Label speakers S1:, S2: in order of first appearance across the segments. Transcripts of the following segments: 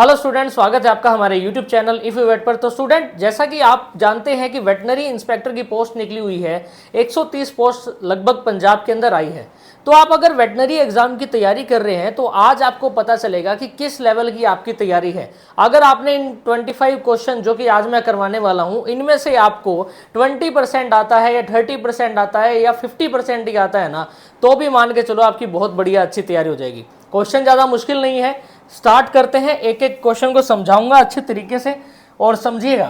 S1: Hello student, स्वागत है आपका हमारे YouTube channel if you wait पर। तो स्टूडेंट, जैसा कि आप जानते हैं कि वेटनरी इंस्पेक्टर की पोस्ट निकली हुई है, 130 पोस्ट लगभग पंजाब के अंदर आई है। तो आप अगर वेटनरी एग्जाम की तैयारी कर रहे हैं तो आज आपको पता चलेगा कि किस लेवल की आपकी तैयारी है। अगर आपने इन 25 क्वेश्चन जो कि आज मैं करवाने वाला हूं, इनमें से आपको 20% आता है या 30% आता है या 50% ही आता है ना, तो भी मान के चलो आपकी बहुत बढ़िया अच्छी तैयारी हो जाएगी। क्वेश्चन ज़्यादा मुश्किल नहीं है, स्टार्ट करते हैं। एक एक क्वेश्चन को समझाऊंगा अच्छे तरीके से और समझिएगा।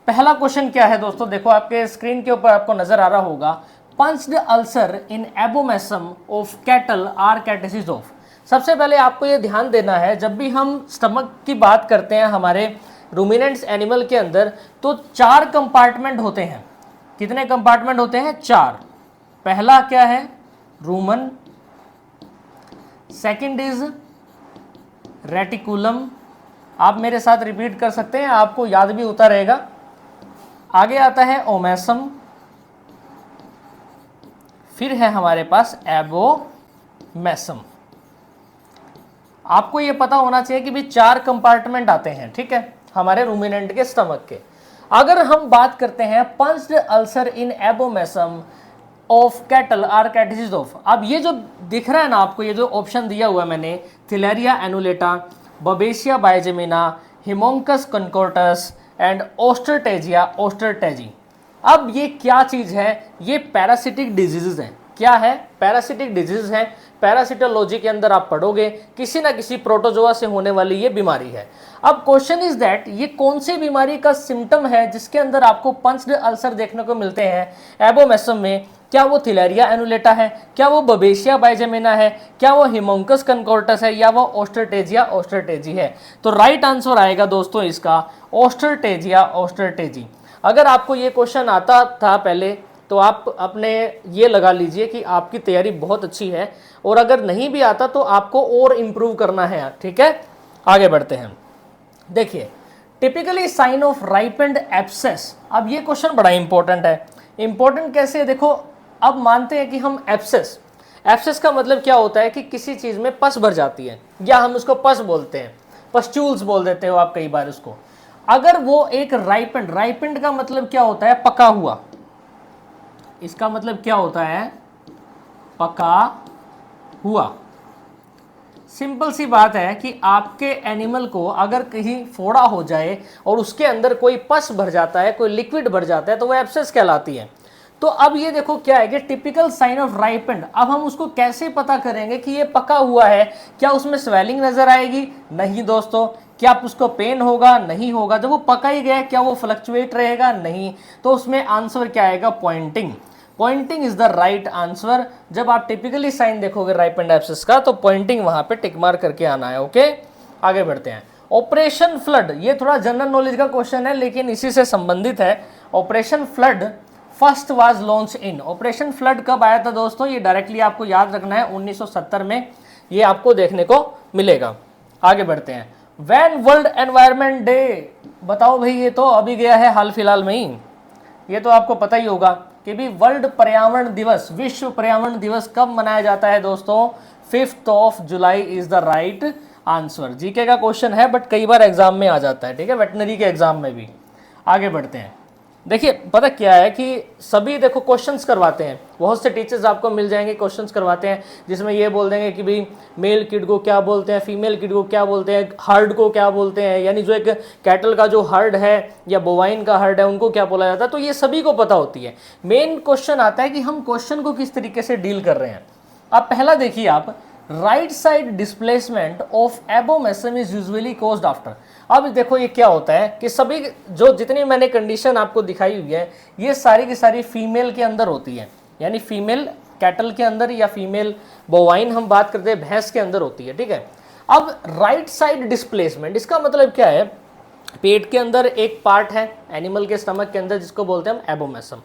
S1: पहला क्वेश्चन क्या है दोस्तों, देखो आपके स्क्रीन के ऊपर आपको नजर आ रहा होगा, punched ulcer in abomasum of cattle are कैटेसिस ऑफ। सबसे पहले आपको ये ध्यान देना है, जब भी हम स्टमक की बात करते हैं हमारे रूमिनेंट्स एनिमल के अंदर, तो 4 कंपार्टमेंट होते हैं। कितने कंपार्टमेंट होते हैं? 4। पहला क्या है? रूमन। Second is reticulum. आप मेरे साथ रिपीट कर सकते हैं, आपको याद भी होता रहेगा। आगे आता है ओमेसम, फिर है हमारे पास एबोमेसम। आपको यह पता होना चाहिए कि भी 4 कंपार्टमेंट आते हैं, ठीक है, हमारे रूमिनेंट के स्टमक के। अगर हम बात करते हैं punched ulcer in abomasum of cattle are कैटेसिस ऑफ, अब ये जो दिख रहा है ना आपको, ये जो ऑप्शन दिया हुआ है मैंने, थिलेरिया एनुलेटा, बबेशिया बायजेमिना, हिमोंकस कनकोर्टस एंड ओस्टरटेजिया ओस्टरटेजी। अब ये क्या चीज है? ये पैरासिटिक डिजीजेज हैं। क्या है? पैरासिटिक डिजीज है। पैरासिटोलॉजी के अंदर आप पढ़ोगे, किसी ना किसी प्रोटोजोआ से होने वाली ये बीमारी है। अब क्वेश्चन इज दैट ये कौन सी बीमारी का सिम्टम है जिसके अंदर आपको पंच्ड अल्सर देखने को मिलते हैं एबोमेसम में? क्या वो थिलेरिया एनुलेटा है? क्या वो बबेशिया बायजेमिना है? क्या वो हिमोंकस कनकोर्टस है? या वो ओस्टरटेजिया ओस्टरटेजी है? तो राइट आंसर आएगा दोस्तों इसका ओस्टरटेजिया ओस्टरटेजी। अगर आपको ये क्वेश्चन आता था पहले तो आप अपने ये लगा लीजिए कि आपकी तैयारी बहुत अच्छी है, और अगर नहीं भी आता तो आपको और इम्प्रूव करना है, ठीक है। आगे बढ़ते हैं। देखिए, typically sign of ripened abscess. अब ये क्वेश्चन बड़ा इंपॉर्टेंट है। इंपॉर्टेंट कैसे? देखो, अब मानते हैं कि हम एब्सेस का मतलब क्या होता है कि किसी चीज में पस भर जाती है, या हम उसको पस बोलते हैं, पस्ट्यूल्स बोल देते हो आप कई बार उसको। अगर वो एक राइपेंड का मतलब क्या होता है? पका हुआ। इसका मतलब क्या होता है? पका हुआ। सिंपल सी बात है कि आपके एनिमल को अगर कहीं फोड़ा हो जाए और उसके अंदर कोई पस भर जाता है, कोई लिक्विड भर जाता है, तो वो एब्सेस कहलाती है। तो अब ये देखो क्या है कि टिपिकल साइन ऑफ राइपेंड। अब हम उसको कैसे पता करेंगे कि ये पका हुआ है? क्या उसमें स्वेलिंग नजर आएगी? नहीं दोस्तों। क्या उसको पेन होगा? नहीं होगा। जब वो पका ही गया, क्या वो फ्लक्चुएट रहेगा? नहीं। तो उसमें आंसर क्या आएगा? Pointing. Pointing is the right answer. जब आप टिपिकली साइन देखोगे राइपेंड एब्सेस का, तो पॉइंटिंग वहां पे टिक मार करके आना है। ओके, आगे बढ़ते हैं। ऑपरेशन फ्लड, ये थोड़ा जनरल नॉलेज का क्वेश्चन है लेकिन इसी से संबंधित है। Operation flood first was launch in. Operation flood कब आया था दोस्तों? ये डायरेक्टली आपको याद रखना है, 1970 में ये आपको देखने को मिलेगा। आगे बढ़ते हैं। व्हेन वर्ल्ड एनवायरनमेंट डे, बताओ भाई, ये तो अभी गया है हाल फिलहाल में ही, ये तो आपको पता ही होगा कि भी वर्ल्ड पर्यावरण दिवस, विश्व पर्यावरण दिवस कब मनाया जाता है दोस्तों? 5 जुलाई is the right answer. GK का क्वेश्चन है बट कई बार एग्जाम में आ जाता है, ठीक है, वेटनरी के एग्जाम में भी। आगे बढ़ते हैं। देखिए, पता क्या है कि सभी देखो क्वेश्चंस करवाते हैं, बहुत से टीचर्स आपको मिल जाएंगे क्वेश्चंस करवाते हैं जिसमें ये बोल देंगे कि भाई मेल किड को क्या बोलते हैं, फीमेल किड को क्या बोलते हैं, हर्ड को क्या बोलते हैं, यानी जो एक कैटल का जो हर्ड है या बोवाइन का हर्ड है उनको क्या बोला जाता है। तो ये सभी को पता होती है। मेन क्वेश्चन आता है कि हम क्वेश्चन को किस तरीके से डील कर रहे हैं। अब पहला देखिए आप, right side displacement of abomasum is usually caused after. अब देखो ये क्या होता है कि सभी जो जितनी मैंने कंडीशन आपको दिखाई हुई है, ये सारी की सारी फीमेल के अंदर होती है, यानी फीमेल कैटल के अंदर या फीमेल बोवाइन हम बात करते हैं भैंस के अंदर होती है, ठीक है। अब राइट साइड डिस्प्लेसमेंट, इसका मतलब क्या है? पेट के अंदर एक पार्ट है एनिमल के स्टमक के अंदर जिसको बोलते हैं हम एबोमेसम।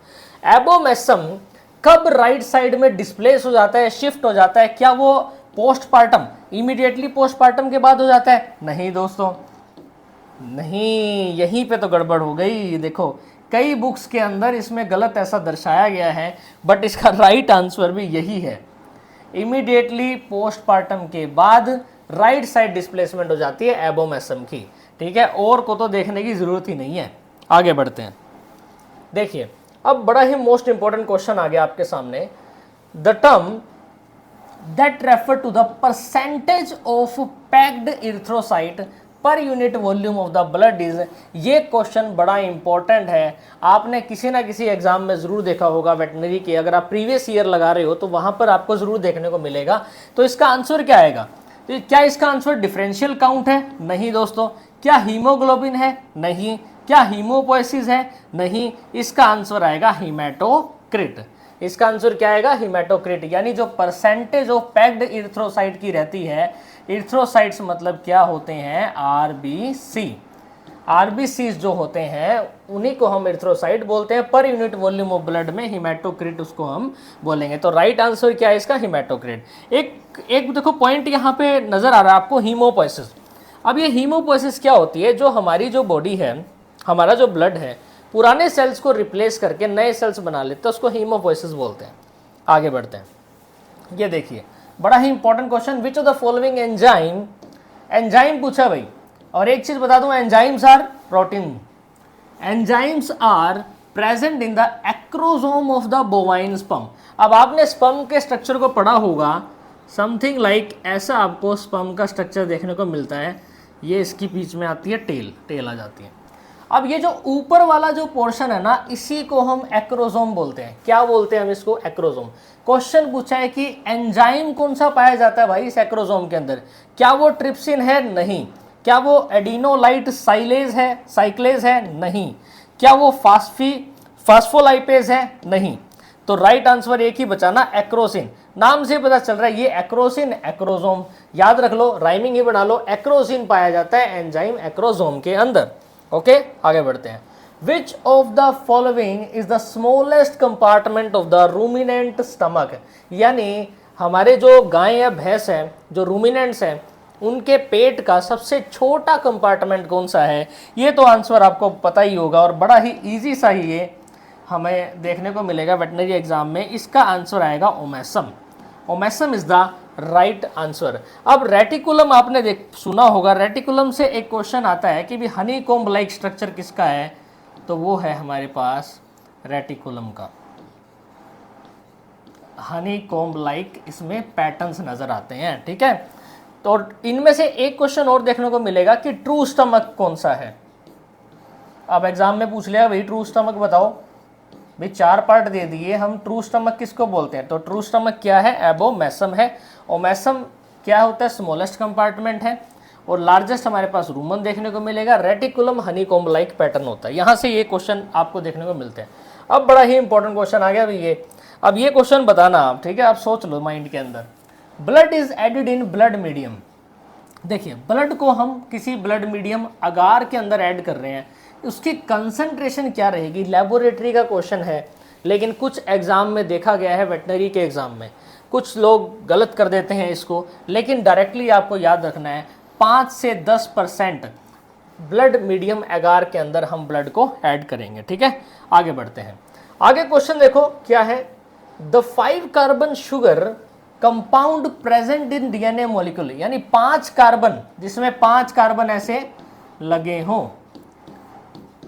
S1: एबोमेसम कब राइट साइड में डिस्प्लेस हो जाता है, शिफ्ट हो जाता है? क्या वो पोस्टपार्टम, इमीडिएटली पोस्टपार्टम के बाद हो जाता है? नहीं दोस्तों, नहीं, यहीं पे तो गड़बड़ हो गई। देखो, कई बुक्स के अंदर इसमें गलत ऐसा दर्शाया गया है, बट इसका राइट आंसर भी यही है। इमीडिएटली पोस्टपार्टम के बाद राइट साइड डिस्प्लेसमेंट हो जाती है एबोमेसम की, ठीक है, और को तो देखने की जरूरत ही नहीं है। आगे बढ़ते हैं। देखिए अब बड़ा ही मोस्ट इंपॉर्टेंट क्वेश्चन आ गया आपके सामने, the term that refer to the percentage of packed erythrocyte per unit volume of the blood is. ये क्वेश्चन बड़ा इंपॉर्टेंट है, आपने किसी ना किसी एग्जाम में जरूर देखा होगा वेटनरी के, अगर आप प्रीवियस ईयर लगा रहे हो तो वहां पर आपको जरूर देखने को मिलेगा। तो इसका आंसर क्या आएगा? तो क्या इसका आंसर डिफरेंशियल काउंट है? नहीं दोस्तों। क्या हीमोग्लोबिन है? नहीं। क्या हीमोपोएसिस है? नहीं। इसका आंसर आएगा हीमेटोक्रिट। इसका आंसर क्या आएगा? हीमेटोक्रिट, यानी जो परसेंटेज ऑफ पैक्ड इरिथ्रोसाइट की रहती है, इरिथ्रोसाइट्स मतलब क्या होते हैं? आरबीसी। आरबीसीज जो होते हैं उन्हीं को हम इरिथ्रोसाइट बोलते हैं। पर यूनिट वॉल्यूम ऑफ ब्लड में हीमेटोक्रिट उसको हम बोलेंगे। तो राइट आंसर क्या है इसका? हीमेटोक्रिट। एक देखो पॉइंट यहाँ पे नजर आ रहा है आपको, हीमोपोएसिस। अब ये हीमोपोएसिस क्या होती है? जो हमारी जो बॉडी है, हमारा जो ब्लड है, पुराने सेल्स को रिप्लेस करके नए सेल्स बना लेते हैं, उसको हीमोपोएसिस बोलते हैं। आगे बढ़ते हैं। ये देखिए बड़ा ही important question, which of the following enzyme, enzyme पूछा भाई। और एक चीज बता दूं, enzymes are protein, enzymes are present in the acrosome of the bovine sperm. अब आपने स्पर्म के स्ट्रक्चर को पढ़ा होगा, समथिंग लाइक ऐसा आपको स्पर्म का स्ट्रक्चर देखने को मिलता है। ये इसकी बीच में आती है टेल आ जाती है। अब ये जो ऊपर वाला जो पोर्शन है ना, इसी को हम एक्रोसोम बोलते हैं। क्या बोलते हैं हम इसको? एक्रोसोम। क्वेश्चन पूछा है कि एंजाइम कौन सा पाया जाता है भाई इस एक्रोसोम के अंदर? क्या वो ट्रिप्सिन है? नहीं। क्या वो एडिनोलाइट साइक्लेज है? नहीं। क्या वो फास्फोलाइपेज है? नहीं। तो राइट आंसर एक ही बचा ना, एक्रोसिन। नाम से पता चल रहा है ये एक्रोसिन, एक्रोसोम। याद रख लो, राइमिंग ही बना लो, एक्रोसिन पाया जाता है एंजाइम एक्रोसोम के अंदर। ओके आगे बढ़ते हैं। विच of the following is the smallest compartment of the ruminant stomach? यानी हमारे जो गाय या भैंस है, जो रूमिनेंट्स हैं, उनके पेट का सबसे छोटा कंपार्टमेंट कौन सा है? ये तो आंसर आपको पता ही होगा, और बड़ा ही इजी सा ही ये हमें देखने को मिलेगा वेटनरी एग्जाम में। इसका आंसर आएगा omasum. Omasum is the right answer. अब रेटिकुलम आपने सुना होगा, रेटिकुलम से एक क्वेश्चन आता है कि भी हनी कॉम्ब लाइक स्ट्रक्चर किसका है? तो वो है हमारे पास रेटिकुलम का। हनी कॉम्ब लाइक इसमें पैटर्न्स नजर आते हैं, ठीक है। तो इनमें से एक क्वेश्चन और देखने को मिलेगा कि ट्रू स्टमक कौन सा है। अब एग्जाम में पूछ लिया भाई ट्रू स्टमक बताओ, भाई 4 पार्ट दे दिए, हम ट्रू स्टमक किसको बोलते हैं? तो ट्रू स्टमक क्या है? एबोमेसम है। ओमेसम क्या होता है? स्मॉलेस्ट कंपार्टमेंट है। और लार्जेस्ट हमारे पास रूमन देखने को मिलेगा। रेटिकुलम हनीकॉम्ब लाइक पैटर्न होता है। यहाँ से ये क्वेश्चन आपको देखने को मिलते हैं। अब बड़ा ही इंपॉर्टेंट क्वेश्चन आ गया भाई ये। अब ये क्वेश्चन बताना आप, ठीक है, आप सोच लो माइंड के अंदर। Blood is added in blood medium. देखिए ब्लड को हम किसी ब्लड मीडियम अगार के अंदर ऐड कर रहे हैं, उसकी कंसंट्रेशन क्या रहेगी? लेबोरेटरी का क्वेश्चन है, लेकिन कुछ एग्जाम में देखा गया है, वेटनरी के एग्जाम में कुछ लोग गलत कर देते हैं इसको, लेकिन डायरेक्टली आपको याद रखना है 5 से 10% ब्लड मीडियम एगार के अंदर हम ब्लड को ऐड करेंगे, ठीक है। आगे बढ़ते हैं। आगे क्वेश्चन देखो क्या है। The 5 carbon sugar compound present in DNA molecule, यानी 5 कार्बन, जिसमें 5 कार्बन ऐसे लगे हों।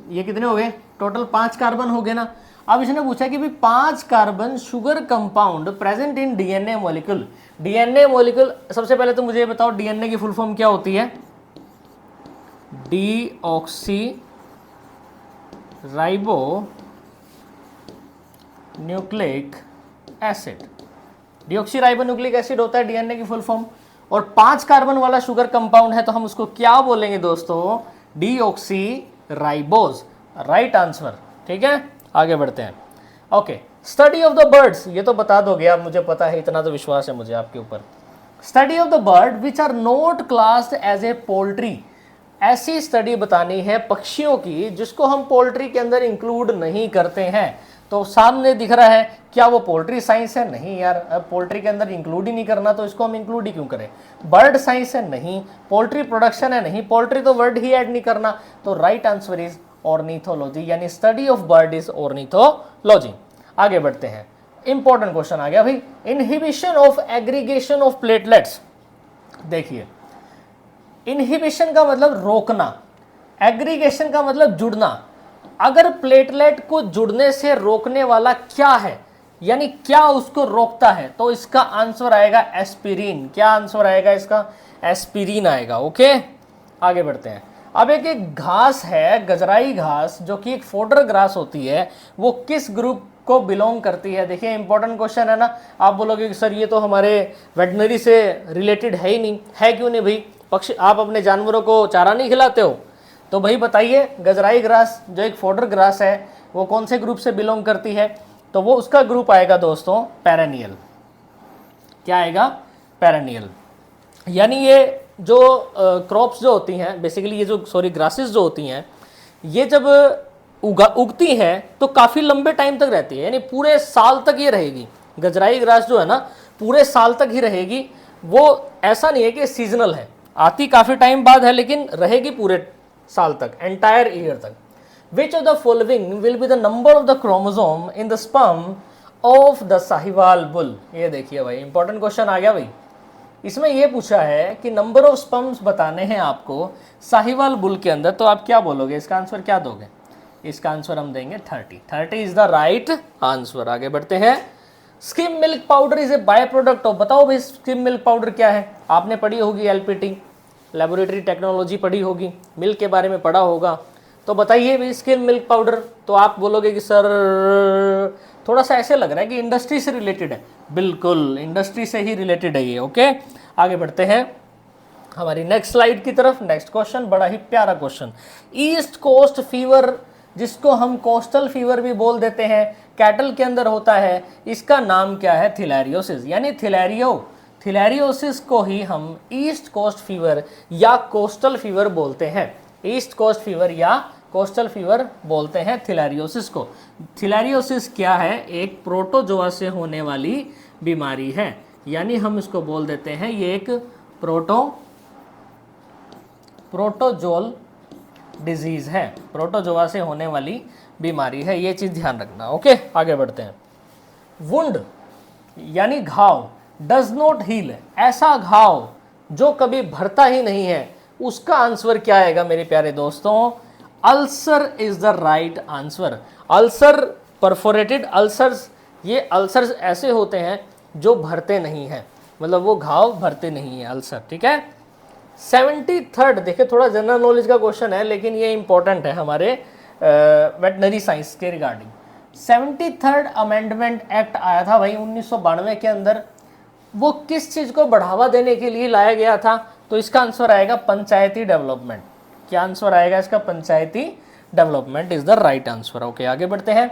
S1: ये कितने हो गए? टोटल 5 कार्बन हो गए ना। अब इसने पूछा कि भाई 5 carbon sugar compound present in DNA molecule. DNA molecule, सबसे पहले तो मुझे बताओ डीएनए की फुल फॉर्म क्या होती है? Deoxy ribo nucleic acid. Deoxy ribo nucleic acid होता है डीएनए की फुल फॉर्म। और 5 कार्बन वाला शुगर कंपाउंड है तो हम उसको क्या बोलेंगे दोस्तों? Deoxy ribose. राइट आंसर, ठीक है। आगे बढ़ते हैं। Okay, study of the birds, ये तो बता दोगे आप, मुझे पता है, इतना तो विश्वास है मुझे आपके ऊपर। Study of the bird which are not classed as a poultry. ऐसी स्टडी बतानी है पक्षियों की जिसको हम पोल्ट्री के अंदर इंक्लूड नहीं करते हैं। तो सामने दिख रहा है, क्या वो पोल्ट्री साइंस है? नहीं यार, अब पोल्ट्री के अंदर इंक्लूड ही नहीं करना तो इसको हम इंक्लूड ही क्यों करें। बर्ड साइंस है? नहीं। पोल्ट्री प्रोडक्शन है? नहीं। पोल्ट्री तो वर्ड ही ऐड नहीं करना। तो राइट आंसर इज ऑर्निथोलॉजी, यानी study of bird is ornithology. आगे बढ़ते हैं। इंपॉर्टेंट क्वेश्चन आ गया भाई, inhibition of aggregation of platelets. देखिए इनहिबिशन का मतलब रोकना, एग्रीगेशन का मतलब जुड़ना। अगर प्लेटलेट को जुड़ने से रोकने वाला क्या है, यानी क्या उसको रोकता है, तो इसका आंसर आएगा एस्पिरिन। क्या आंसर आएगा इसका? एस्पिरिन आएगा। ओके, आगे बढ़ते हैं। अब एक घास है, गजराई घास, जो कि एक फोडर ग्रास होती है, वो किस ग्रुप को बिलोंग करती है? देखिए इंपॉर्टेंट क्वेश्चन है ना। आप बोलोगे कि सर ये तो हमारे वेटनरी से रिलेटेड है ही नहीं। है क्यों नहीं भाई? पक्षी, आप अपने जानवरों को चारा नहीं खिलाते हो? तो भाई बताइए, गजराई ग्रास जो एक फोडर ग्रास है वो कौन से ग्रुप से बिलोंग करती है? तो वो उसका ग्रुप आएगा दोस्तों पेरेनियल। क्या आएगा? पेरेनियल। यानी ये जो क्रॉप्स जो होती हैं, बेसिकली ये जो ग्रासेस जो होती हैं, ये जब उगती हैं तो काफ़ी लंबे टाइम तक रहती है, यानी पूरे साल तक ये रहेगी। गजराई ग्रास जो है ना पूरे साल तक ही रहेगी। वो ऐसा नहीं है कि सीजनल है, आती काफ़ी टाइम बाद है लेकिन रहेगी पूरे साल तक, एंटायर ईयर तक। विच of the following will be the number of the chromosome in the sperm of the Sahiwal bull? ये देखिए भाई, इंपॉर्टेंट क्वेश्चन आ गया भाई। इसमें यह पूछा है कि नंबर ऑफ स्पर्म्स बताने हैं आपको साहिवाल बुल के अंदर, तो आप क्या बोलोगे? इसका आंसर क्या दोगे? इसका आंसर हम देंगे 30। 30 इज द राइट आंसर। आगे बढ़ते हैं। Skim milk powder is a by product of, बताओ भाई स्किम मिल्क पाउडर क्या है? आपने पढ़ी होगी एलपीटी, लेबोरेटरी टेक्नोलॉजी पढ़ी होगी, मिल्क के बारे में पढ़ा होगा। तो बताइए भाई स्किम मिल्क पाउडर। तो आप बोलोगे कि सर थोड़ा सा ऐसे लग रहा है कि इंडस्ट्री से रिलेटेड है। बिल्कुल इंडस्ट्री से ही रिलेटेड है ये। ओके, आगे बढ़ते हैं हमारी नेक्स्ट स्लाइड की तरफ। नेक्स्ट क्वेश्चन बड़ा ही प्यारा क्वेश्चन। ईस्ट कोस्ट फीवर, जिसको हम कोस्टल फीवर भी बोल देते हैं, कैटल के अंदर होता है, इसका नाम क्या है? थिलैरियोसिस। यानी थिलैरियोसिस को ही हम ईस्ट कोस्ट फीवर या कोस्टल फीवर बोलते हैं। ईस्ट कोस्ट फीवर या कोस्टल फीवर बोलते हैं थिलैरियोसिस को। थिलैरियोसिस क्या है? एक प्रोटोजोआ से होने वाली बीमारी है, यानी हम इसको बोल देते हैं ये एक प्रोटोजोल डिजीज है, प्रोटोजोआ से होने वाली बीमारी है, ये चीज ध्यान रखना। ओके, आगे बढ़ते हैं। वुंड यानी घाव, डज नॉट हील, ऐसा घाव जो कभी भरता ही नहीं है, उसका आंसर क्या आएगा मेरे प्यारे दोस्तों? Ulcer is the right answer. Ulcer, perforated ulcers, ये अल्सर्स ऐसे होते हैं जो भरते नहीं हैं, मतलब वो घाव भरते नहीं है, अल्सर। ठीक है। 73rd, देखिए थोड़ा जनरल नॉलेज का क्वेश्चन है लेकिन ये इंपॉर्टेंट है हमारे वेटनरी साइंस के रिगार्डिंग। 73rd अमेंडमेंट एक्ट आया था भाई 1992 के अंदर। वो किस चीज़ को बढ़ावा देने के लिए लाया गया था? तो इसका आंसर आएगा पंचायती डेवलपमेंट। क्या आंसर आएगा इसका? पंचायती development is the right answer. Okay, आगे बढ़ते हैं।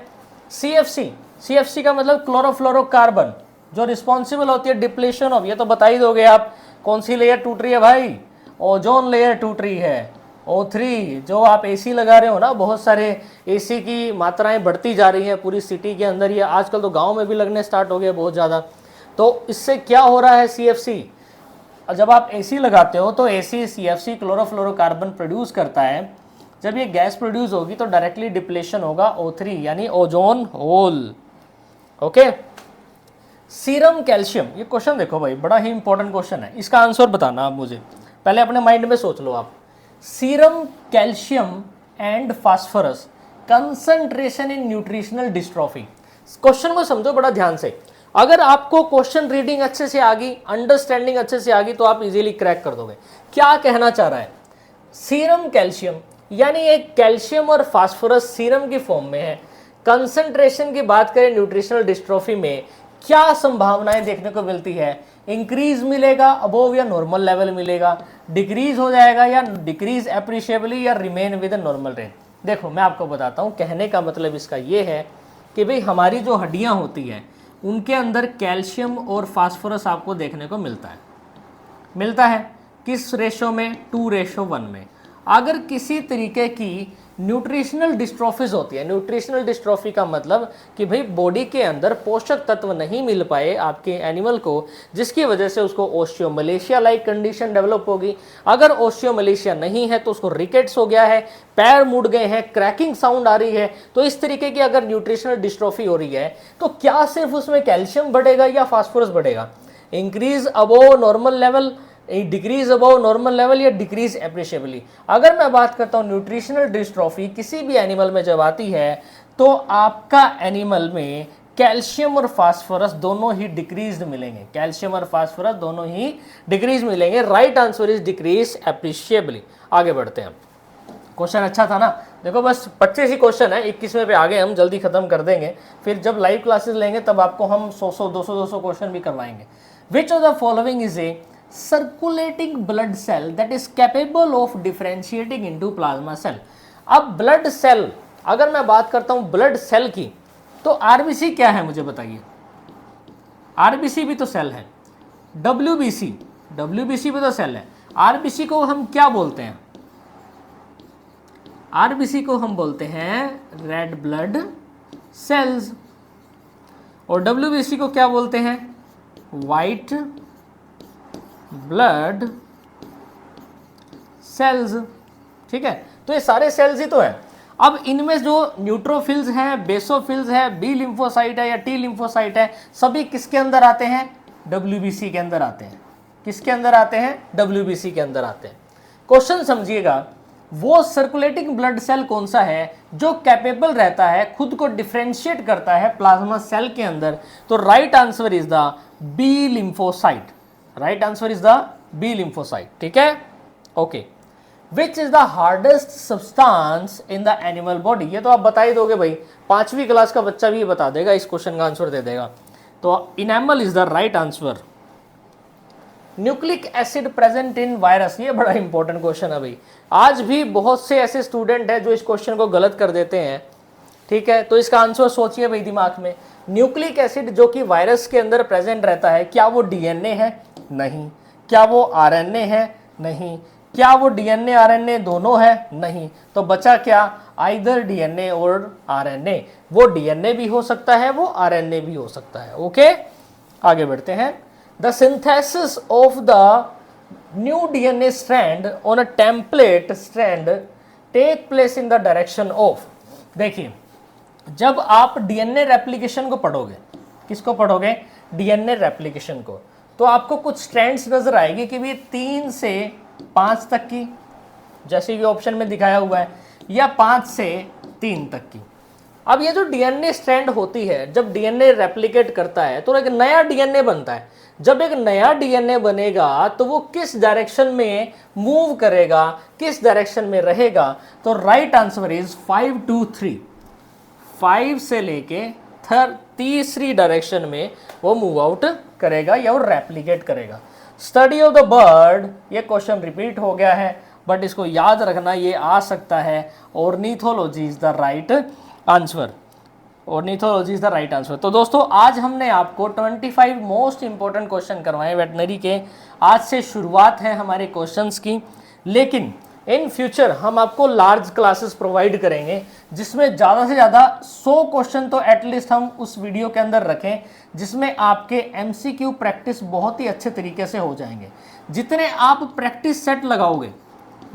S1: CFC का मतलब क्लोरोफ्लोरोकार्बन, जो रिस्पॉन्सिबल होती है डिप्लीशन ऑफ, ये तो बता ही दोगे आप, कौन सी लेयर टूट रही है भाई? ओजोन लेयर टूट रही है। O3, जो आप AC लगा रहे हो ना, बहुत सारे AC की मात्राएं बढ़ती जा रही हैं पूरी सिटी के अंदर, ये आजकल तो गांव में भी लगने स्टार्ट हो गए बहुत ज़्यादा। तो इससे क्या हो रहा है? CFC, जब आप AC लगाते हो तो AC CFC क्लोरोफ्लोरोकार्बन प्रोड्यूस करता है। जब ये गैस प्रोड्यूस होगी तो डायरेक्टली डिप्लेशन होगा O3 यानी ozone hole. Okay, serum calcium, ये क्वेश्चन देखो भाई, बड़ा ही इंपॉर्टेंट क्वेश्चन है, इसका आंसर बताना आप मुझे, पहले अपने माइंड में सोच लो आप। Serum calcium and phosphorus concentration in nutritional dystrophy. Question को समझो बड़ा ध्यान से। अगर आपको क्वेश्चन रीडिंग अच्छे से आ गई, अंडरस्टैंडिंग अच्छे से आ गई, तो आप इजीली क्रैक कर दोगे। क्या कहना चाह रहा है? सीरम कैल्शियम यानी एक कैल्शियम और फास्फोरस सीरम की फॉर्म में है। कंसंट्रेशन की बात करें न्यूट्रिशनल डिस्ट्रॉफी में, क्या संभावनाएं देखने को मिलती है? इंक्रीज मिलेगा, अबोव या नॉर्मल लेवल मिलेगा, डिक्रीज हो जाएगा या डिक्रीज एप्रिशिएबली, या रिमेन विद नॉर्मल रेंज। देखो मैं आपको बताता हूँ, कहने का मतलब इसका ये है कि भाई हमारी जो हड्डियाँ होती हैं उनके अंदर कैल्शियम और फास्फोरस आपको देखने को मिलता है। किस रेशो में? 2:1 में। अगर किसी तरीके की न्यूट्रिशनल डिस्ट्रॉफीज होती है, न्यूट्रिशनल डिस्ट्रॉफी का मतलब कि भाई बॉडी के अंदर पोषक तत्व नहीं मिल पाए आपके एनिमल को, जिसकी वजह से उसको ओस्टियोमलेशिया लाइक कंडीशन डेवलप होगी। अगर ओस्टियोमलेशिया नहीं है तो उसको रिकेट्स हो गया है, पैर मुड़ गए हैं, क्रैकिंग साउंड आ रही है। तो इस तरीके की अगर न्यूट्रिशनल डिस्ट्रॉफी हो रही है तो क्या सिर्फ उसमें कैल्शियम बढ़ेगा या फास्फोरस बढ़ेगा? Increase above normal level decrease above normal level या डिक्रीज एप्रिशिएबली। अगर मैं बात करता हूँ न्यूट्रिशनल डिस्ट्रॉफी किसी भी एनिमल में जब आती है तो आपका एनिमल में कैल्शियम और फास्फोरस दोनों ही डिक्रीज मिलेंगे, कैल्शियम और फास्फोरस दोनों ही डिक्रीज मिलेंगे। Right answer is decrease appreciably. आगे बढ़ते हैं। क्वेश्चन अच्छा था ना, देखो बस 25 ही क्वेश्चन है, 21वें पे आगे हम जल्दी खत्म कर देंगे, फिर जब लाइव क्लासेस लेंगे तब आपको हम 100 200 क्वेश्चन भी करवाएंगे। Which of the following is a circulating blood cell that is capable of differentiating into plasma cell. अब ब्लड सेल, अगर मैं बात करता हूं ब्लड सेल की, तो आरबीसी क्या है मुझे बताइए। आरबीसी भी तो सेल है, डब्ल्यूबीसी भी तो सेल है। आरबीसी को हम क्या बोलते हैं? आरबीसी को हम बोलते हैं रेड ब्लड सेल्स, और डब्ल्यूबीसी को क्या बोलते हैं? White blood cells. ठीक है, तो ये सारे सेल्स ही तो है। अब इनमें जो न्यूट्रोफिल्स हैं, बेसोफिल्स है, बी लिम्फोसाइट है या टी लिम्फोसाइट है, सभी किसके अंदर आते हैं? डब्ल्यूबीसी के अंदर आते हैं। किसके अंदर आते हैं? डब्ल्यूबीसी के अंदर आते हैं। क्वेश्चन समझिएगा, वो सर्कुलेटिंग ब्लड सेल कौन सा है जो कैपेबल रहता है, खुद को डिफरेंशिएट करता है प्लाज्मा सेल के अंदर? तो right answer is the B lymphocyte. Right answer is the B lymphocyte. ठीक है, okay. Which is the hardest substance in the animal body? ये तो आप बता ही दोगे भाई, 5वीं क्लास का बच्चा भी ये बता देगा, इस क्वेश्चन का आंसर दे देगा। तो enamel is the right answer. Nucleic acid present in virus, ये बड़ा इंपॉर्टेंट क्वेश्चन है भाई। आज भी बहुत से ऐसे स्टूडेंट हैं जो इस क्वेश्चन को गलत कर देते हैं। ठीक है, तो इसका आंसर सोचिए भाई दिमाग में। न्यूक्लिक एसिड जो कि वायरस के अंदर प्रेजेंट रहता है, क्या वो डीएनए है? नहीं। क्या वो आरएनए है? नहीं। क्या वो डीएनए आरएनए दोनों है? नहीं। तो बचा क्या? आइदर डीएनए और आरएनए। वो डीएनए भी हो सकता है, वो आरएनए भी हो सकता है। ओके, आगे बढ़ते हैं। The synthesis of the new DNA strand on a template strand take place in the direction of। देखिए, जब आप डीएनए रेप्लिकेशन को पढ़ोगे, किसको पढ़ोगे? डीएनए रेप्लिकेशन को, तो आपको कुछ स्ट्रैंड्स नजर आएगी कि भी 3 से 5 तक की, जैसे कि ऑप्शन में दिखाया हुआ है, या 5 से 3 तक की। अब ये जो डीएनए स्ट्रैंड होती है, जब डीएनए रेप्लिकेट करता है तो एक नया डीएनए बनता है। जब एक नया डीएनए बनेगा तो वो किस डायरेक्शन में मूव करेगा, किस डायरेक्शन में रहेगा? तो राइट आंसर इज 5 to 3। 5 से लेके तीसरी डायरेक्शन में वो मूव आउट करेगा या वो रेप्लिकेट करेगा। स्टडी ऑफ द बर्ड, ये क्वेश्चन रिपीट हो गया है, बट इसको याद रखना, ये आ सकता है। Ornithology is the right answer. Ornithology is the right answer. तो दोस्तों, आज हमने आपको 25 मोस्ट इंपॉर्टेंट क्वेश्चन करवाए वेटनरी के। आज से शुरुआत है हमारे क्वेश्चंस की, लेकिन इन फ्यूचर हम आपको लार्ज क्लासेस प्रोवाइड करेंगे जिसमें ज़्यादा से ज़्यादा 100 क्वेश्चन तो एटलीस्ट हम उस वीडियो के अंदर रखें, जिसमें आपके MCQ प्रैक्टिस बहुत ही अच्छे तरीके से हो जाएंगे। जितने आप प्रैक्टिस सेट लगाओगे,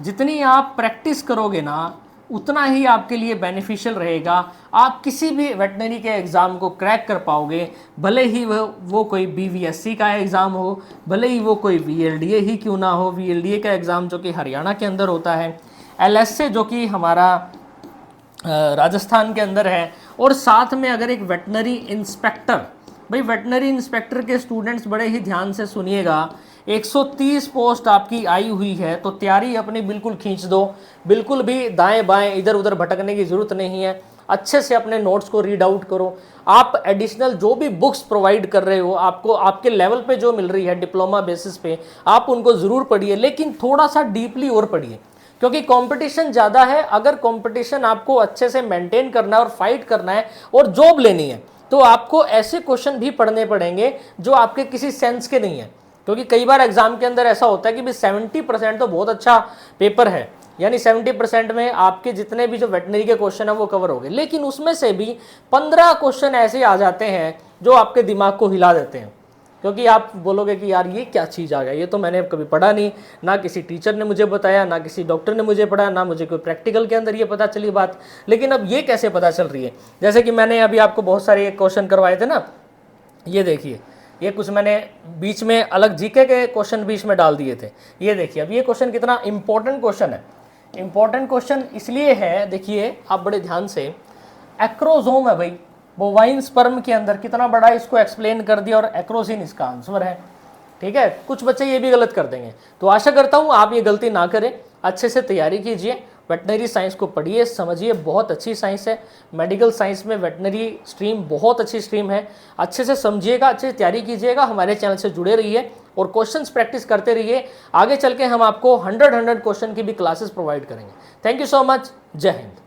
S1: जितनी आप प्रैक्टिस करोगे ना, उतना ही आपके लिए बेनिफिशियल रहेगा। आप किसी भी वेटनरी के एग्ज़ाम को क्रैक कर पाओगे, भले ही वो कोई BVSC का एग्ज़ाम हो, भले ही वो कोई VLDA ही क्यों ना हो। VLDA का एग्ज़ाम जो कि हरियाणा के अंदर होता है, LSA जो कि हमारा राजस्थान के अंदर है, और साथ में अगर एक वेटनरी इंस्पेक्टर, भाई वेटनरी इंस्पेक्टर के स्टूडेंट्स बड़े ही ध्यान से सुनिएगा, 130 पोस्ट आपकी आई हुई है, तो तैयारी अपनी बिल्कुल खींच दो। बिल्कुल भी दाएं बाएं इधर उधर भटकने की ज़रूरत नहीं है। अच्छे से अपने नोट्स को रीड आउट करो। आप एडिशनल जो भी बुक्स प्रोवाइड कर रहे हो, आपको आपके लेवल पे जो मिल रही है डिप्लोमा बेसिस पे, आप उनको ज़रूर पढ़िए, लेकिन थोड़ा सा डीपली और पढ़िए, क्योंकि कंपटीशन ज़्यादा है। अगर कंपटीशन आपको अच्छे से मेंटेन करना है और फाइट करना है और जॉब लेनी है, तो आपको ऐसे क्वेश्चन भी पढ़ने पड़ेंगे जो आपके किसी सेंस के नहीं है। क्योंकि कई बार एग्जाम के अंदर ऐसा होता है कि भाई 70% तो बहुत अच्छा पेपर है, यानी 70% में आपके जितने भी जो वेटनरी के क्वेश्चन है वो कवर हो गए, लेकिन उसमें से भी 15 क्वेश्चन ऐसे आ जाते हैं जो आपके दिमाग को हिला देते हैं। क्योंकि आप बोलोगे कि यार ये क्या चीज़ आ गया, ये तो मैंने कभी पढ़ा नहीं, ना किसी टीचर ने मुझे बताया, ना किसी डॉक्टर ने मुझे पढ़ाया, ना मुझे कोई प्रैक्टिकल के अंदर ये पता चली बात। लेकिन अब ये कैसे पता चल रही है? जैसे कि मैंने अभी आपको बहुत सारे क्वेश्चन करवाए थे ना, ये देखिए, ये कुछ मैंने बीच में अलग जीके के क्वेश्चन बीच में डाल दिए थे। ये देखिए, अब ये क्वेश्चन कितना इंपॉर्टेंट क्वेश्चन है। इंपॉर्टेंट क्वेश्चन इसलिए है, देखिए आप बड़े ध्यान से, एक्रोजोम है भाई, बोवाइन स्पर्म के अंदर कितना बड़ा है इसको एक्सप्लेन कर दिया, और एक्रोजिन इसका आंसर है। ठीक है, कुछ बच्चे ये भी गलत कर देंगे, तो आशा करता हूँ आप ये गलती ना करें, अच्छे से तैयारी कीजिए, वेटनरी साइंस को पढ़िए, समझिए, बहुत अच्छी साइंस है। मेडिकल साइंस में वेटनरी स्ट्रीम बहुत अच्छी स्ट्रीम है, अच्छे से समझिएगा, अच्छे से तैयारी कीजिएगा, हमारे चैनल से जुड़े रहिए और क्वेश्चंस प्रैक्टिस करते रहिए। आगे चल के हम आपको 100 क्वेश्चन की भी क्लासेस प्रोवाइड करेंगे। थैंक यू सो मच, जय हिंद।